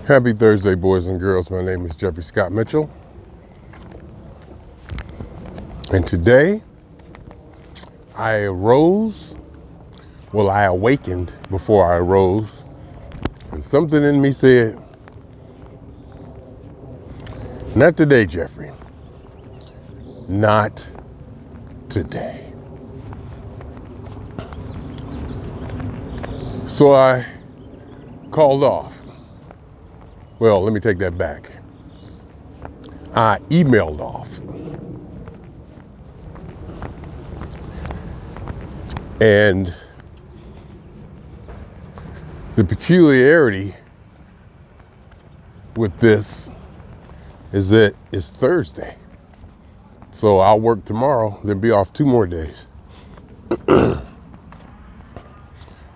Happy Thursday, boys and girls. My name is Jeffery Scott Mitchell. And today, I awakened before I arose. And something in me said, not today, Jeffrey. Not today. So I called off. Well, let me take that back. I emailed off. And the peculiarity with this is that it's Thursday. So I'll work tomorrow, then be off 2 more days.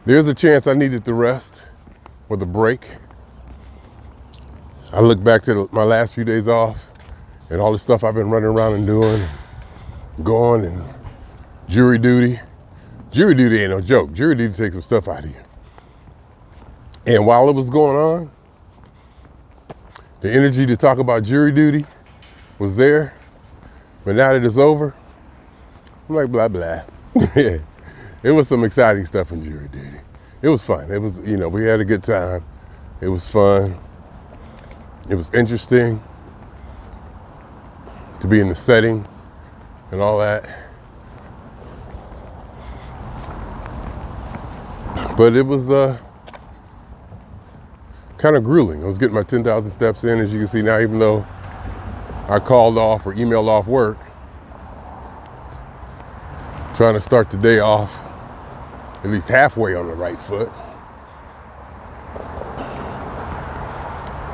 There's a chance I needed the rest or the break. I look back to my last few days off and all the stuff I've been running around and doing, going and jury duty. Jury duty ain't no joke. Jury duty takes some stuff out of you. And while it was going on, the energy to talk about jury duty was there. But now that it's over, I'm like, blah, blah. It was some exciting stuff in jury duty. It was fun. It was, we had a good time. It was fun. It was interesting to be in the setting and all that. But it was kind of grueling. I was getting my 10,000 steps in, as you can see now, even though I called off or emailed off work. Trying to start the day off at least halfway on the right foot.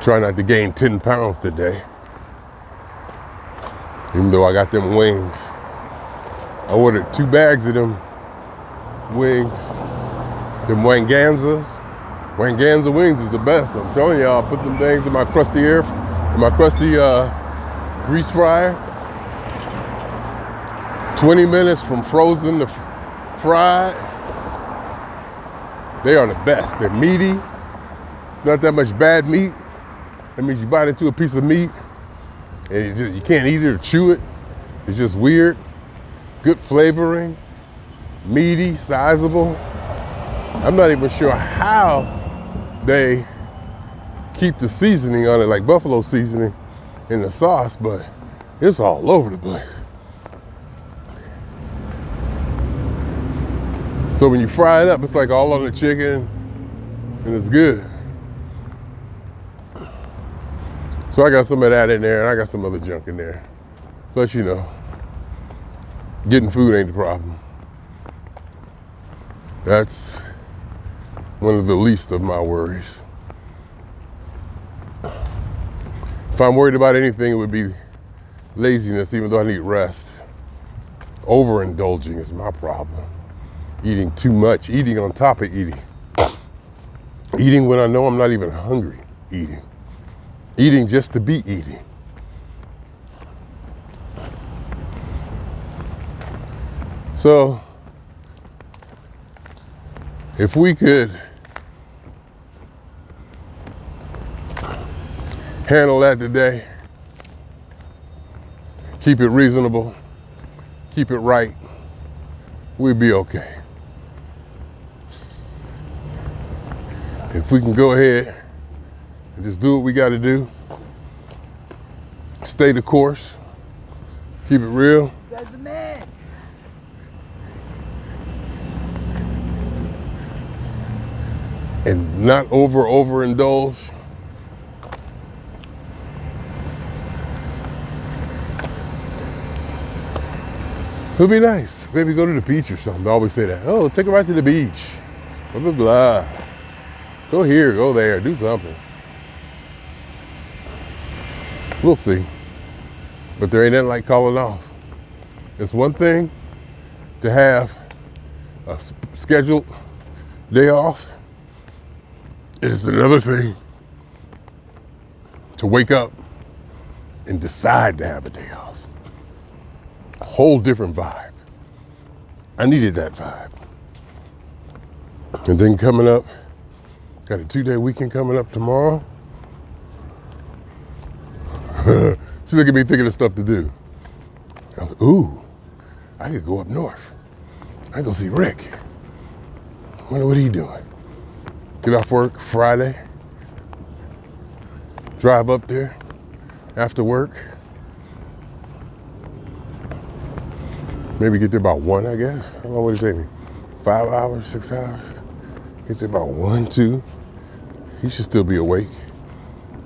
Try not to gain 10 pounds today. Even though I got them wings. I ordered 2 bags of them wings. Them Wanganzas. Wanganza wings is the best. I'm telling y'all, I put them things in my crusty grease fryer. 20 minutes from frozen to fried. They are the best. They're meaty. Not that much bad meat. That means you bite into a piece of meat and you can't eat it or chew it. It's just weird. Good flavoring. Meaty, sizable. I'm not even sure how they keep the seasoning on it, like buffalo seasoning in the sauce, but it's all over the place. So when you fry it up, it's like all on the chicken and it's good. So I got some of that in there and I got some other junk in there. Plus, getting food ain't the problem. That's one of the least of my worries. If I'm worried about anything, it would be laziness, even though I need rest. Overindulging is my problem. Eating too much, eating on top of eating. Eating when I know I'm not even hungry, eating. Eating just to be eating. So, if we could handle that today, keep it reasonable, keep it right, we'd be okay. If we can go ahead and just do what we got to do, stay the course, keep it real. This guy's the man. And not overindulge. It would be nice. Maybe go to the beach or something. I always say that. Oh, take a ride to the beach. Blah, blah, blah. Go here, go there, do something. We'll see. But there ain't nothing like calling off. It's one thing to have a scheduled day off. It is another thing to wake up and decide to have a day off. A whole different vibe. I needed that vibe. And then coming up, got a 2-day weekend coming up tomorrow. She looked at me thinking of stuff to do. I was like, ooh, I could go up north. I go see Rick. Wonder what he doing. Get off work Friday. Drive up there after work. Maybe get there about 1, I guess. How long would it take me? 5 hours, 6 hours? Get there about 1, 2. He should still be awake.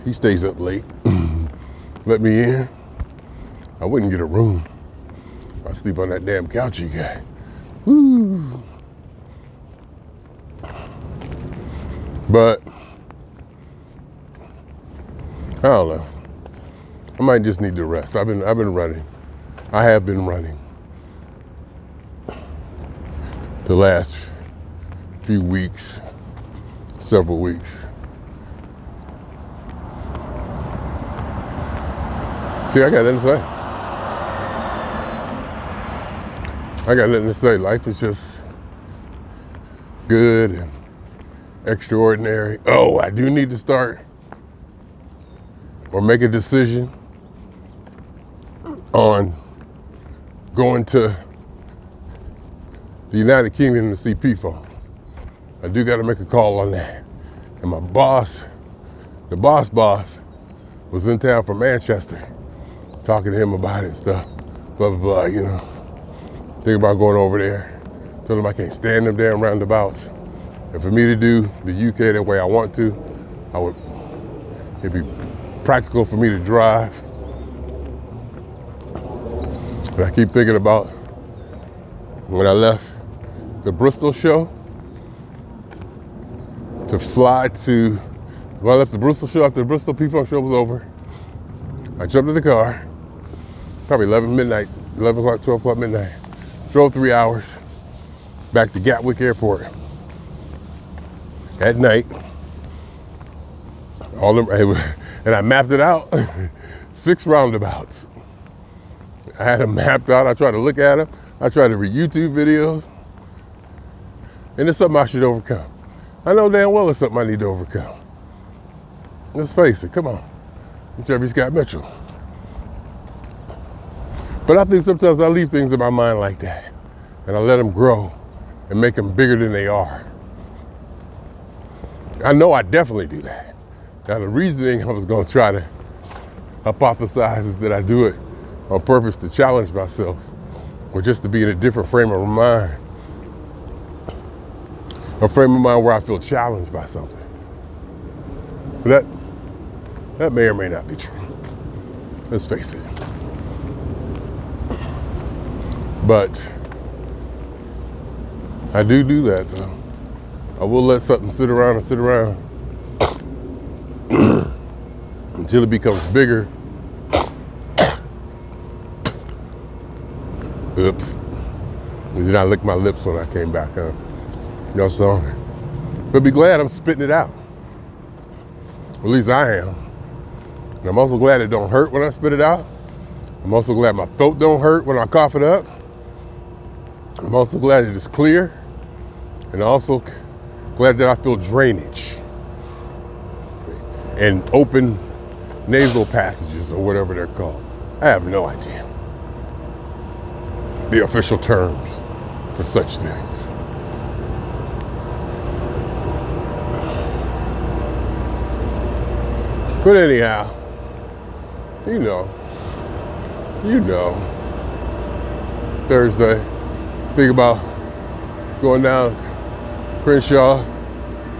He stays up late. Let me in. I wouldn't get a room. I sleep on that damn couch you got. Woo. But I don't know. I might just need to rest. I've been running. I have been running the last few weeks, several weeks. See, I got nothing to say. I got nothing to say. Life is just good and extraordinary. Oh, I do need to start or make a decision on going to the United Kingdom to see P-Phone. I do got to make a call on that. And my boss, the boss, was in town from Manchester, talking to him about it and stuff, blah, blah, blah, you know. Think about going over there. Told him I can't stand them damn roundabouts. And for me to do the UK the way I want to, it'd be practical for me to drive. But I keep thinking about when I left the Bristol show to fly to, when I left the Bristol show, after the Bristol P-Phone show was over, I jumped in the car, probably 11 o'clock, 12 o'clock midnight, drove 3 hours back to Gatwick Airport at night. And I mapped it out, 6 roundabouts. I had them mapped out. I tried to look at them. I tried to read YouTube videos. And it's something I should overcome. I know damn well it's something I need to overcome. Let's face it, come on. I'm Jeffery Scott Mitchell. But I think sometimes I leave things in my mind like that. And I let them grow and make them bigger than they are. I know I definitely do that. Now the reasoning I was gonna try to hypothesize is that I do it on purpose to challenge myself or just to be in a different frame of mind. A frame of mind where I feel challenged by something. But that may or may not be true. Let's face it. But I do that though. I will let something sit around until it becomes bigger. Oops. Did I lick my lips when I came back, huh? Y'all saw me. But be glad I'm spitting it out. At least I am. And I'm also glad it don't hurt when I spit it out. I'm also glad my throat don't hurt when I cough it up. I'm also glad it is clear. And also glad that I feel drainage and open nasal passages or whatever they're called. I have no idea the official terms for such things. But anyhow, you know, Thursday, think about going down Crenshaw,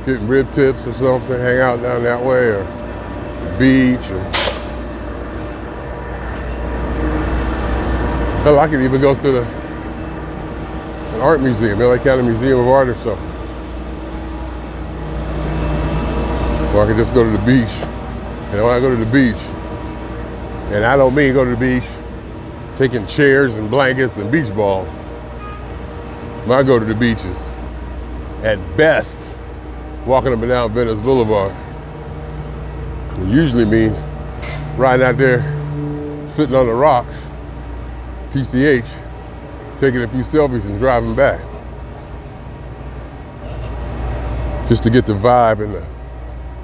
getting rib tips or something, hang out down that way, or the beach, or hell, I could even go to an art museum, LA County Museum of Art or something. Or I could just go to the beach. And when I go to the beach, and I don't mean go to the beach taking chairs and blankets and beach balls. When I go to the beaches, at best, walking up and down Venice Boulevard. It usually means riding out there, sitting on the rocks, PCH, taking a few selfies and driving back. Just to get the vibe and the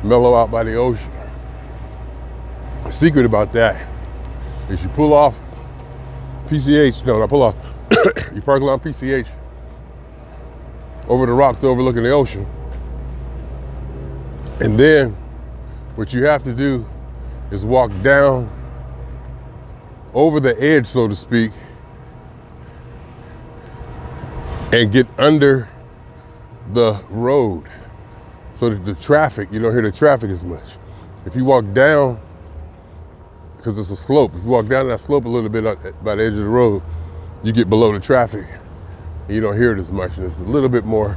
mellow out by the ocean. The secret about that is you pull off PCH, no, not pull off, you park along PCH over the rocks overlooking the ocean. And then what you have to do is walk down over the edge, so to speak, and get under the road so that the traffic, you don't hear the traffic as much. If you walk down, because it's a slope, if you walk down that slope a little bit by the edge of the road, you get below the traffic and you don't hear it as much, and it's a little bit more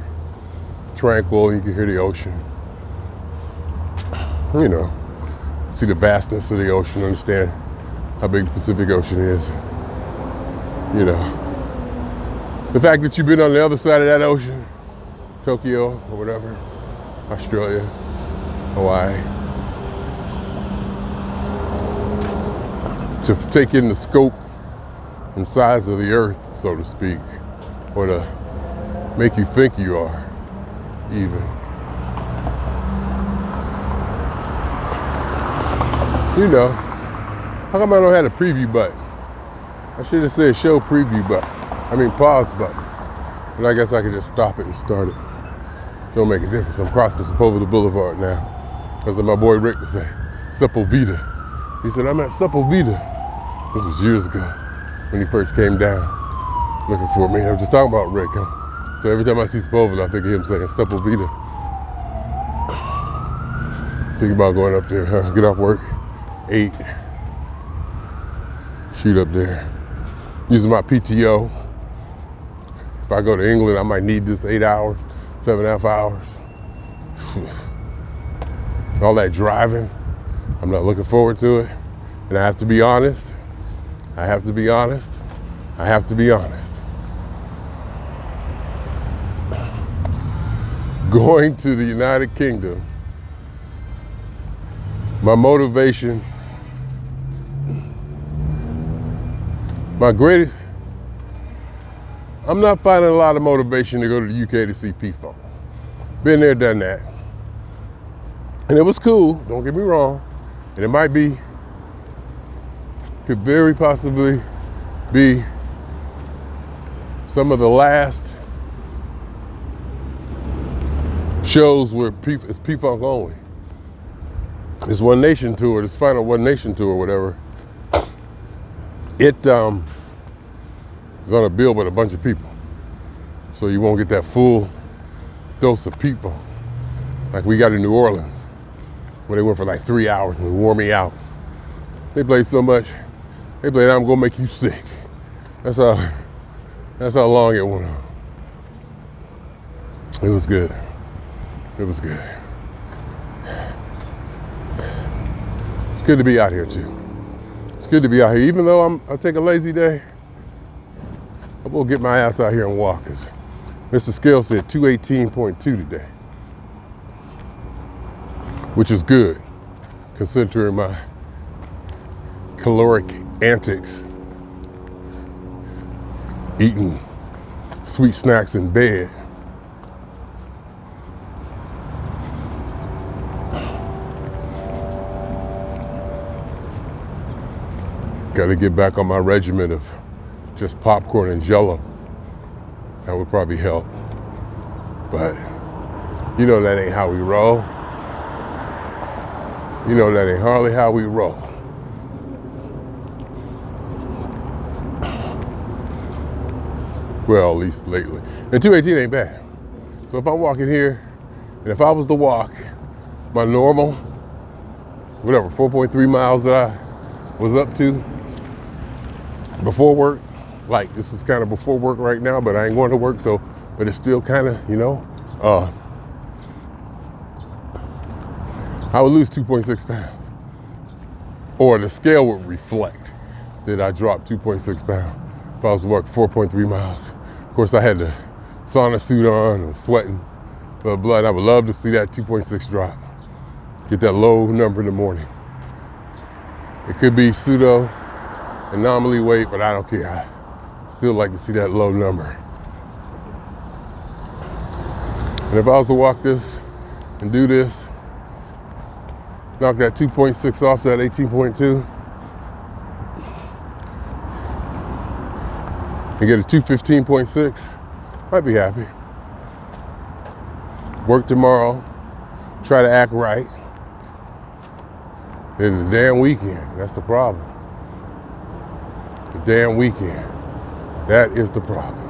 tranquil. You can hear the ocean, you know, see the vastness of the ocean, understand how big the Pacific Ocean is. You know, the fact that you've been on the other side of that ocean, Tokyo or whatever, Australia, Hawaii, to take in the scope and size of the earth, so to speak, or to make you think you are, even. You know, how come I don't have a preview button? I should have said show preview button. Pause button. But I guess I could just stop it and start it. Don't make a difference. I'm crossing Sepulveda Boulevard now. Because my boy Rick would say, Sepulveda. He said, I'm at Sepulveda. This was years ago when he first came down looking for me. I was just talking about Rick. So every time I see Sepulveda, I think of him saying Sepulveda. Think about going up there, get off work, 8, shoot up there. Using my PTO. If I go to England, I might need this 8 hours, 7.5 hours. All that driving, I'm not looking forward to it. And I have to be honest. Going to the United Kingdom, my motivation, I'm not finding a lot of motivation to go to the UK to see P-Funk. Been there, done that. And it was cool, don't get me wrong. And it could very possibly be some of the last shows where it's P-Funk only. This One Nation tour, this final One Nation tour, whatever. It is on a bill with a bunch of people. So you won't get that full dose of people like we got in New Orleans, where they went for like 3 hours and wore me out. They played so much. They played I'm Gonna Make You Sick. That's how long it went on. It was good. It's good to be out here too. It's good to be out here. Even though I take a lazy day, I'm gonna get my ass out here and walk, because Mr. Scale said 218.2 today, which is good, considering my caloric antics, eating sweet snacks in bed. Got to get back on my regimen of just popcorn and Jell-O. That would probably help. But you know that ain't how we roll. You know that ain't hardly how we roll. Well, at least lately. And 218 ain't bad. So if I'm walking here, and if I was to walk my normal, 4.3 miles that I was up to before work, like this is kind of before work right now, but I ain't going to work, but it's still kind of, I would lose 2.6 pounds. Or the scale would reflect that I dropped 2.6 pounds if I was to walk 4.3 miles. Of course, I had the sauna suit on and sweating, blood. I would love to see that 2.6 drop. Get that low number in the morning. It could be pseudo anomaly weight, but I don't care. I still like to see that low number. And if I was to walk this and do this, knock that 2.6 off that 18.2, and get a 215.6, I'd be happy. Work tomorrow, try to act right. And the damn weekend, that's the problem. The damn weekend, that is the problem.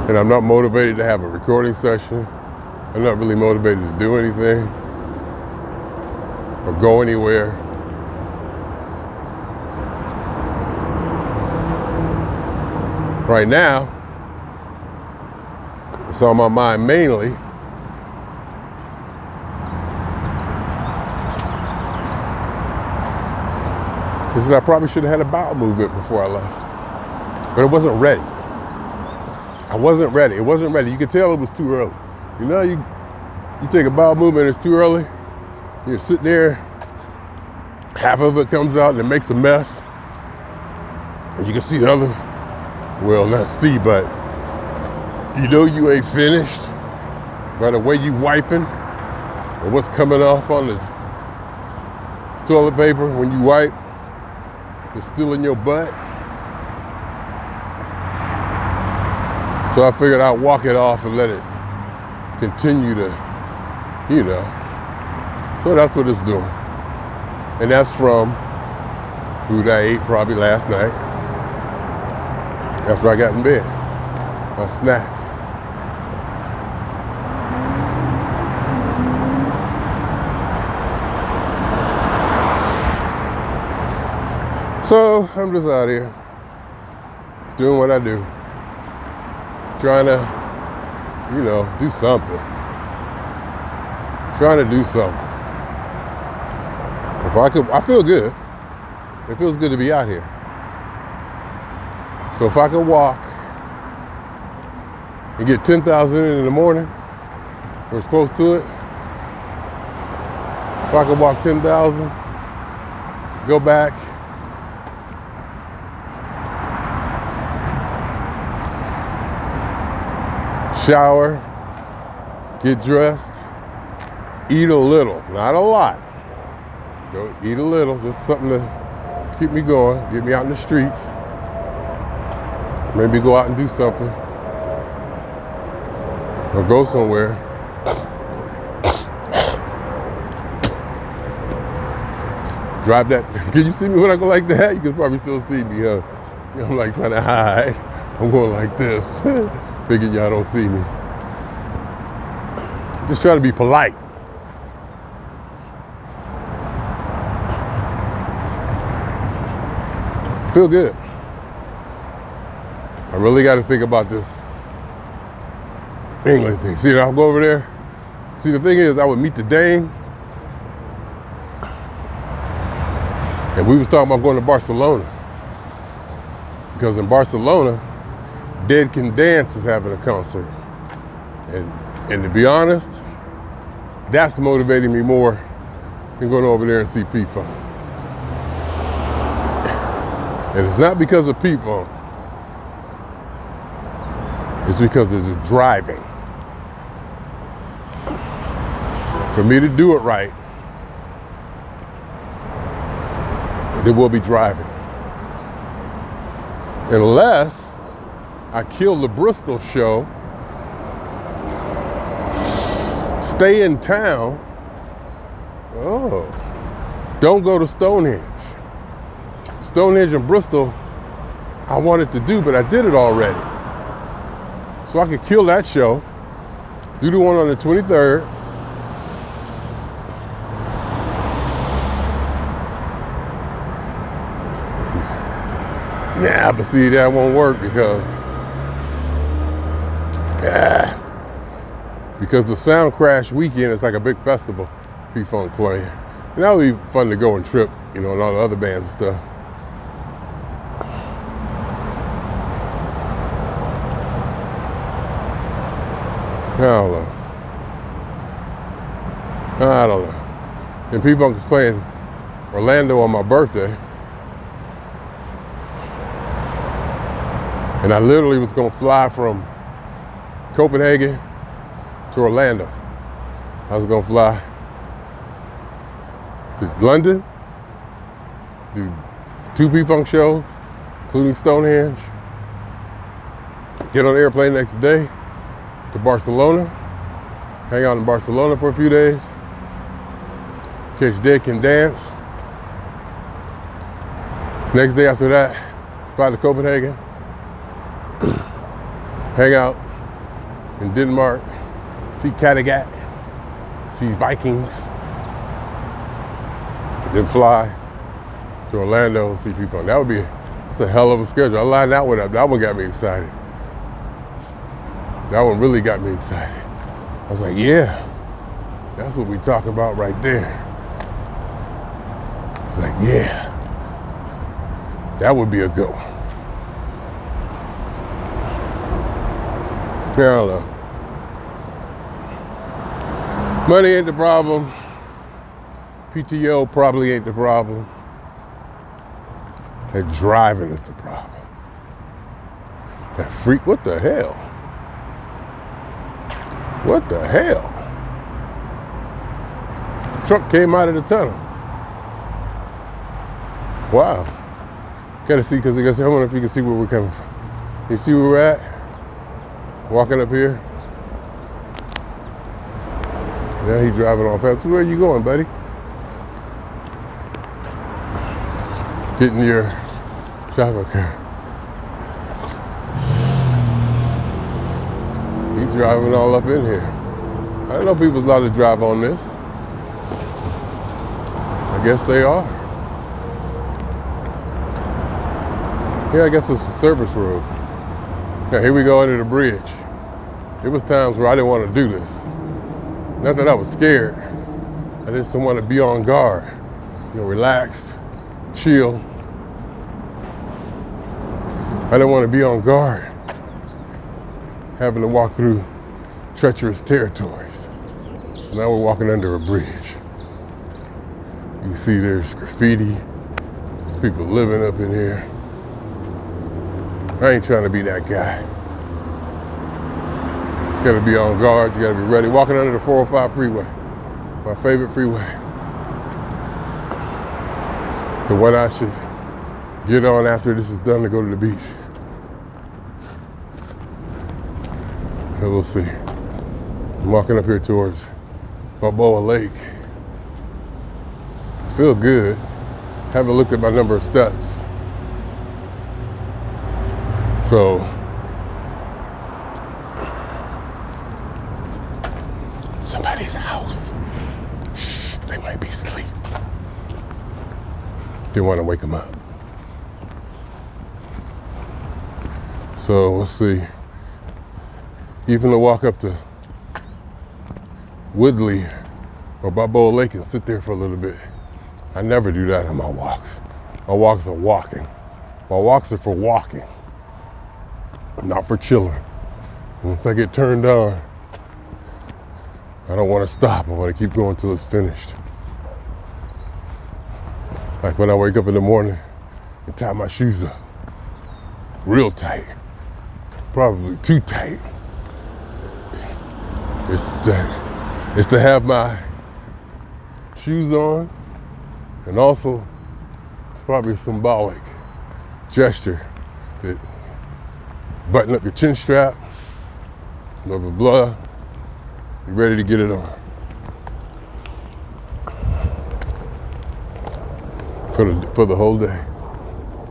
And I'm not motivated to have a recording session. I'm not really motivated to do anything or go anywhere. Right now, it's on my mind mainly is that I probably should have had a bowel movement before I left. But it wasn't ready. I wasn't ready. It wasn't ready. You could tell it was too early. You know, you take a bowel movement, it's too early. You're sitting there, half of it comes out and it makes a mess. And you can see the other, well, not see, but you know you ain't finished by the way you wiping and what's coming off on the toilet paper when you wipe. It's still in your butt. So I figured I'd walk it off and let it continue to, you know. So that's what it's doing. And that's from food I ate probably last night. After I got in bed, my snack. So I'm just out here doing what I do, trying to, you know, do something. Trying to do something. If I could, I feel good. It feels good to be out here. So if I could walk and get 10,000 in the morning, or as close to it, if I could walk 10,000, go back, shower, get dressed, eat a little, not a lot. Don't eat a little, just something to keep me going, get me out in the streets. Maybe go out and do something. Or go somewhere. Drive that. Can you see me when I go like that? You can probably still see me, huh? I'm like trying to hide. I'm going like this. Figuring y'all don't see me. Just trying to be polite. Feel good. I really got to think about this England thing. See, I'll go over there. See, the thing is, I would meet the Dane, and we was talking about going to Barcelona. Because in Barcelona, Dead Can Dance is having a concert. And to be honest, that's motivating me more than going over there and see P-Funk. And it's not because of P-Funk. It's because of the driving. For me to do it right, there will be driving. Unless I kill the Bristol show, stay in town, don't go to Stonehenge. Stonehenge and Bristol, I wanted to do, but I did it already. So I could kill that show, do the one on the 23rd. Nah, but see, that won't work because the Sound Crash weekend is like a big festival, P-Funk playing. And that would be fun to go and trip, you know, and all the other bands and stuff. I don't know. And P-Funk was playing Orlando on my birthday. And I literally was gonna fly from Copenhagen to Orlando. I was gonna fly to London, do 2 P-Funk shows, including Stonehenge. Get on the airplane next day to Barcelona. Hang out in Barcelona for a few days. Catch Dead Can Dance. Next day after that, fly to Copenhagen. Hang out in Denmark. See Kattegat. See Vikings. Then fly to Orlando and see people. That's a hell of a schedule. I lined that one up. That one got me excited. That one really got me excited. I was like, yeah, that's what we talking about right there. I was like, yeah, that would be a good one. Yeah, I don't know. Money ain't the problem. PTO probably ain't the problem. That driving is the problem. That freak, what the hell? What the hell? The truck came out of the tunnel. Wow. Gotta see, because I wonder if you can see where we're coming from. You see where we're at? Walking up here. Now he's driving on fast. Where are you going, buddy? Getting your shopping cart. He's driving all up in here. I didn't know people was allowed to drive on this. I guess they are. Yeah, I guess it's a service road. Now here we go under the bridge. There was times where I didn't want to do this. Not that I was scared. I just didn't want to be on guard. Relaxed, chill. I didn't want to be on guard, having to walk through treacherous territories. So now we're walking under a bridge. You can see there's graffiti. There's people living up in here. I ain't trying to be that guy. You gotta be on guard, you gotta be ready. Walking under the 405 freeway, my favorite freeway. The one I should get on after this is done to go to the beach. And we'll see. I'm walking up here towards Balboa Lake. I feel good. Haven't looked at my number of steps. So, somebody's house. Shh, they might be asleep. Didn't want to wake them up. So, we'll see. Even to walk up to Woodley or Balboa Lake and sit there for a little bit. I never do that on my walks. My walks are walking. My walks are for walking, not for chilling. Once I get turned on, I don't want to stop. I want to keep going till it's finished. Like when I wake up in the morning and tie my shoes up, real tight, probably too tight. It's to have my shoes on, and also it's probably a symbolic gesture that button up your chin strap, blah, blah, blah. You're ready to get it on. For the whole day.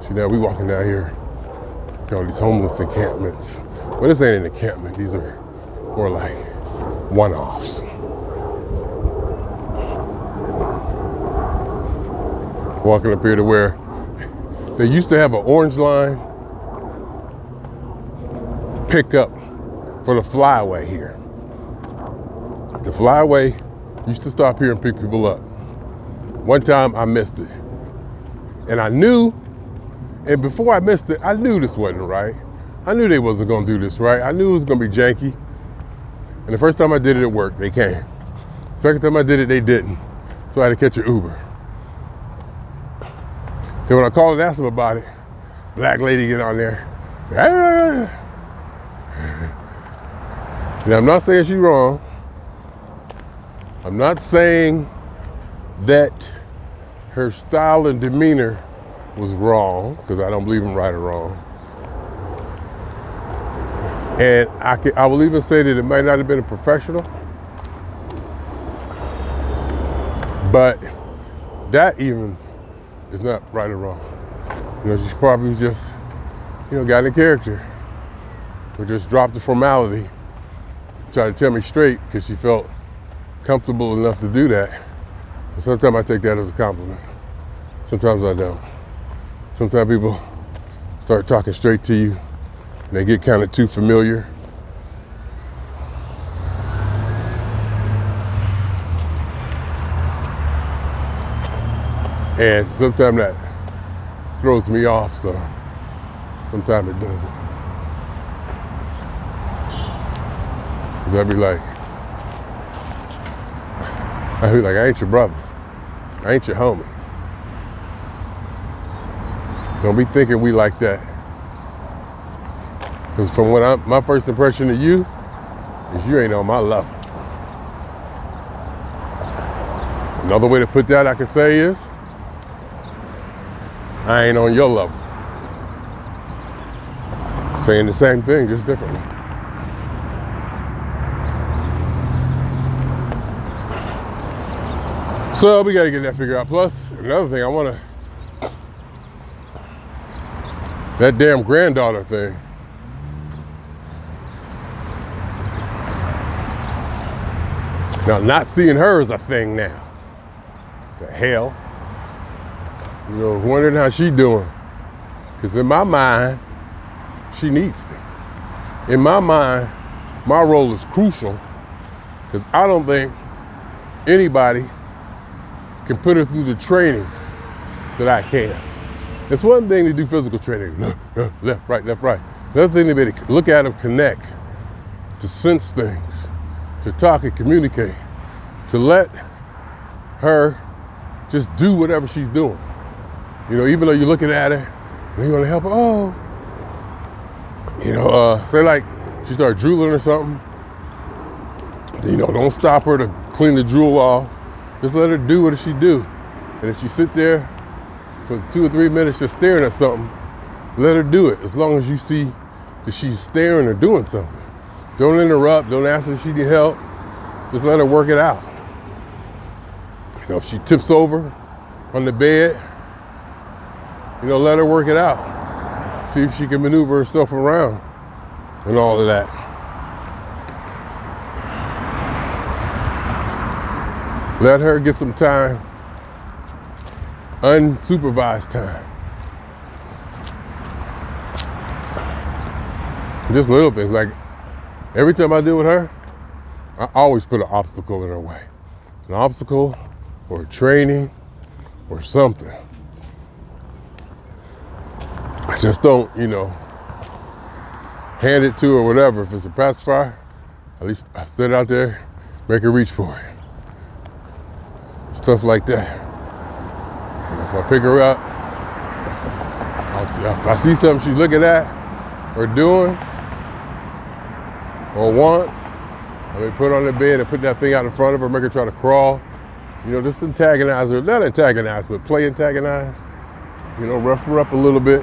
See, now we walking down here, all these homeless encampments. Well, this ain't an encampment. These are more like one-offs. Walking up here to where they used to have an orange line pickup for the flyway here. The flyway used to stop here and pick people up. One time I missed it. And I knew, and before I missed it, I knew this wasn't right. I knew they wasn't gonna do this right. I knew it was gonna be janky. And the first time I did it, it worked, they came. Second time I did it, they didn't. So I had to catch an Uber. Then when I called and asked them about it, black lady get on there. Now I'm not saying she's wrong. I'm not saying that her style and demeanor was wrong, because I don't believe in right or wrong. And I will even say that it might not have been a professional, but that even is not right or wrong. She's probably just, got in character, or just dropped the formality, tried to tell me straight because she felt comfortable enough to do that. And sometimes I take that as a compliment. Sometimes I don't. Sometimes people start talking straight to you and they get kind of too familiar. And sometimes that throws me off, so sometimes it doesn't. Because I'd be like, I ain't your brother. I ain't your homie. Don't be thinking we like that. Because from my first impression of you is you ain't on my level. Another way to put that I could say is, I ain't on your level. Saying the same thing, just differently. So we gotta get that figured out. Plus, another thing, that damn granddaughter thing. Now, not seeing her is a thing now. The hell? Wondering how she doing. Because in my mind, she needs me. In my mind, my role is crucial because I don't think anybody can put her through the training that I can. It's one thing to do physical training, left, right. Another thing to be to look at them, connect, to sense things, to talk and communicate, to let her just do whatever she's doing. Even though you're looking at her and you want to help her, say like she started drooling or something, don't stop her to clean the drool off. Just let her do what she do. And if she sit there for 2 or 3 minutes just staring at something, let her do it, as long as you see that she's staring or doing something. Don't interrupt, don't ask her if she need help. Just let her work it out. If she tips over on the bed, let her work it out. See if she can maneuver herself around and all of that. Let her get some time, unsupervised time. Just little things, like every time I deal with her, I always put an obstacle in her way. An obstacle or training or something. I just don't, hand it to her or whatever. If it's a pacifier, at least I sit out there, make her reach for it. Stuff like that. And if I pick her up, if I see something she's looking at or doing or wants, I may put her on the bed and put that thing out in front of her, make her try to crawl. Just antagonize her. Not antagonize, but play antagonize. Rough her up a little bit.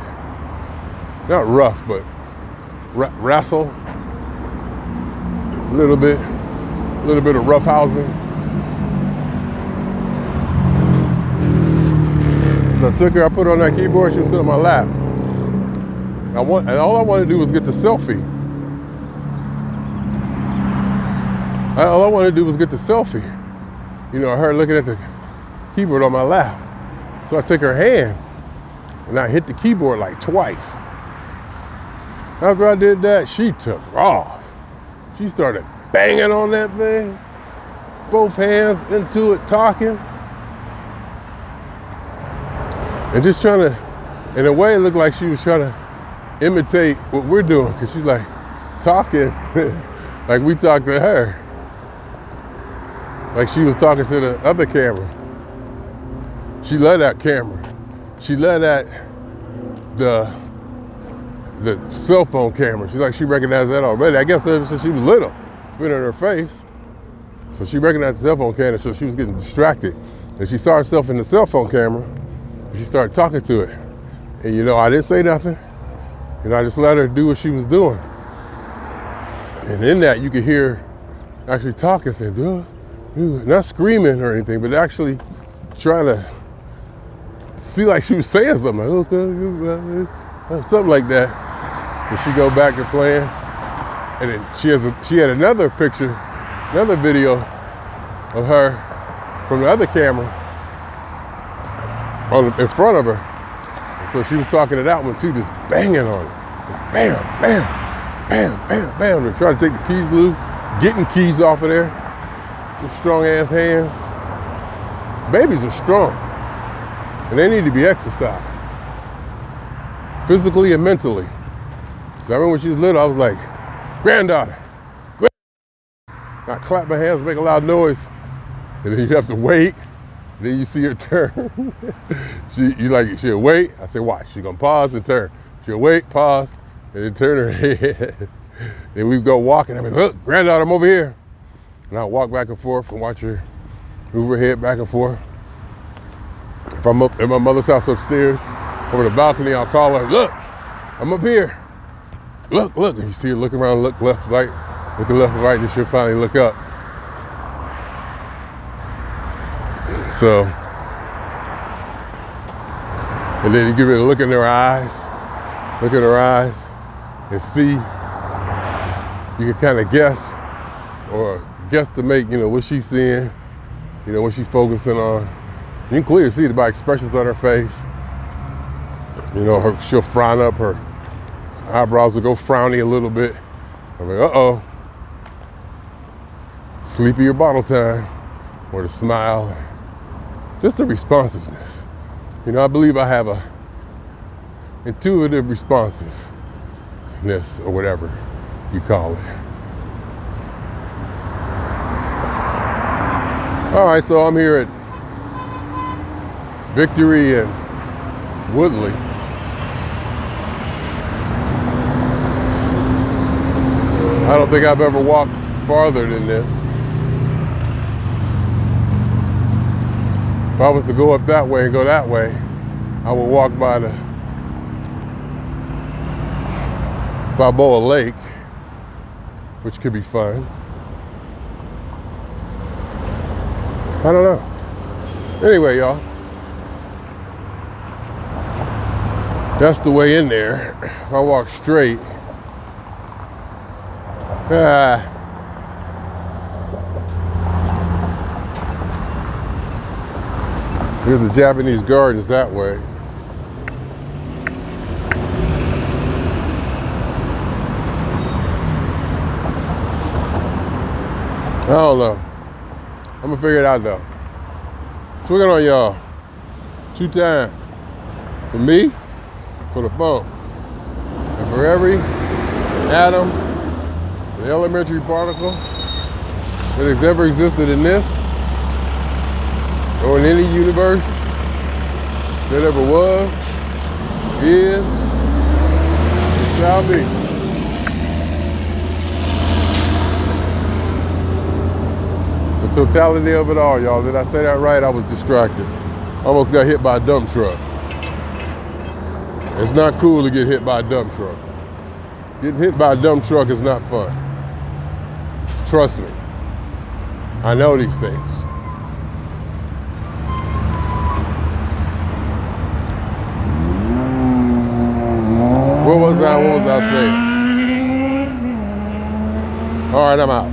Not rough, but wrestle. A little bit of rough housing. So I took her, I put her on that keyboard, she was sitting on my lap. And all I wanted to do was get the selfie. All I wanted to do was get the selfie. Her looking at the keyboard on my lap. So I took her hand and I hit the keyboard like twice. After I did that, she took off. She started banging on that thing, both hands into it, talking. And just trying to, in a way, it looked like she was trying to imitate what we're doing, because she's like talking like we talked to her. Like she was talking to the other camera. She let that camera. She let that the cell phone camera. She recognized that already. I guess ever since she was little, it's been in her face. So she recognized the cell phone camera, so she was getting distracted. And she saw herself in the cell phone camera, and she started talking to it. And you know, I didn't say nothing. And I just let her do what she was doing. And in that, you could hear actually talking, saying, not screaming or anything, but actually trying to see like she was saying something, like, something like that. So she go back to playing. And then she had another picture, another video of her from the other camera in front of her. And so she was talking to that one too, just banging on it. Bam, bam, bam, bam, bam. They're trying to take the keys loose, getting keys off of there with strong ass hands. Babies are strong and they need to be exercised physically and mentally. So I remember when she was little, I was like, granddaughter. I clap my hands, make a loud noise, and then you have to wait. Then you see her turn. She'll wait. I say, watch. She's gonna pause and turn. She'll wait, pause, and then turn her head. Then we go walking. I'm like, look, granddaughter, I'm over here. And I walk back and forth and watch her move her head back and forth. If I'm up at my mother's house upstairs, over the balcony, I'll call her, look, I'm up here. Look, look. And you see her look around, look left, right, looking left and right, and she'll finally look up. So, and then you give it a look in her eyes, and see, you can kind of guess or guesstimate, you know, what she's seeing, you know, what she's focusing on. You can clearly see it by expressions on her face. You know, she'll frown up, her eyebrows will go frowny a little bit. I'm like, uh-oh, sleepy or bottle time, or the smile. Just the responsiveness. You know, I believe I have a intuitive responsiveness, or whatever you call it. All right, so I'm here at Victory and Woodley. I don't think I've ever walked farther than this. If I was to go up that way and go that way, I would walk by the Balboa Lake, which could be fun. I don't know. Anyway, y'all, that's the way in there. If I walk straight, here's the Japanese gardens that way. I don't know. I'm gonna figure it out though. Swinging on y'all. 2 times. For me, for the phone. And for every atom, the elementary particle that has ever existed in this, or in any universe that ever was, is, and shall be. The totality of it all, y'all. Did I say that right? I was distracted. Almost got hit by a dump truck. It's not cool to get hit by a dump truck. Getting hit by a dump truck is not fun. Trust me. I know these things. What was I saying? All right, I'm out.